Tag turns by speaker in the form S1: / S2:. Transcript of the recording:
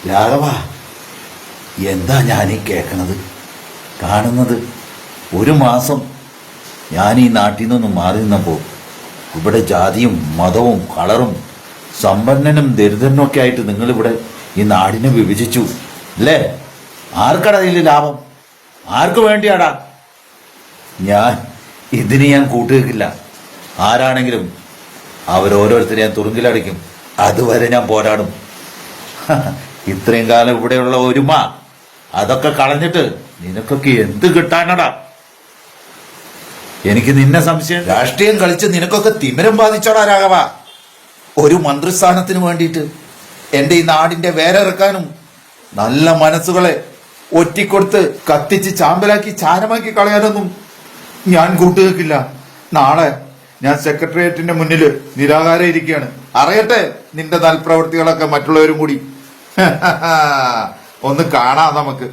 S1: രാഘവ, എന്താ ഞാനീ കേൾക്കണത് കാണുന്നത്? ഒരു മാസം ഞാൻ ഈ നാട്ടിൽ നിന്നൊന്ന് മാറി നിന്നപ്പോൾ ഇവിടെ ജാതിയും മതവും കളറും സമ്പന്നനും ദരിദ്രനും ഒക്കെ ആയിട്ട് നിങ്ങളിവിടെ ഈ നാടിനെ വിഭജിച്ചു അല്ലേ? ആർക്കടാ ഇതിൽ ലാഭം? ആർക്ക് വേണ്ടിയാടാ? ഇതിന് ഞാൻ കൂട്ടുവെക്കില്ല. ആരാണെങ്കിലും അവരോരോരുത്തരെ ഞാൻ തുറുങ്കിലടിക്കും. അതുവരെ ഞാൻ പോരാടും. ഇത്രയും കാലം ഇവിടെയുള്ള ഒരുമ അതൊക്കെ കളഞ്ഞിട്ട് നിനക്കൊക്കെ എന്ത് കിട്ടാനടാ? എനിക്ക് നിന്നെ സംശയം. രാഷ്ട്രീയം കളിച്ച് നിനക്കൊക്കെ തിമിരം ബാധിച്ചോടാ രാഘവ. ഒരു മന്ത്രിസ്ഥാനത്തിന് വേണ്ടിയിട്ട് എന്റെ ഈ നാടിന്റെ വേരിറക്കാനും നല്ല മനസ്സുകളെ ഒറ്റിക്കൊടുത്ത് കത്തിച്ച് ചാമ്പലാക്കി ചാരമാക്കി കളയാനൊന്നും ഞാൻ കൂട്ടുവെക്കില്ല. നാളെ ഞാൻ സെക്രട്ടേറിയറ്റിന്റെ മുന്നിൽ നിരാകാരം ഇരിക്കുകയാണ്. അറിയട്ടെ നിന്റെ നൽപ്രവൃത്തികളൊക്കെ മറ്റുള്ളവരും കൂടി. ഒന്ന് കാണാം നമുക്ക്.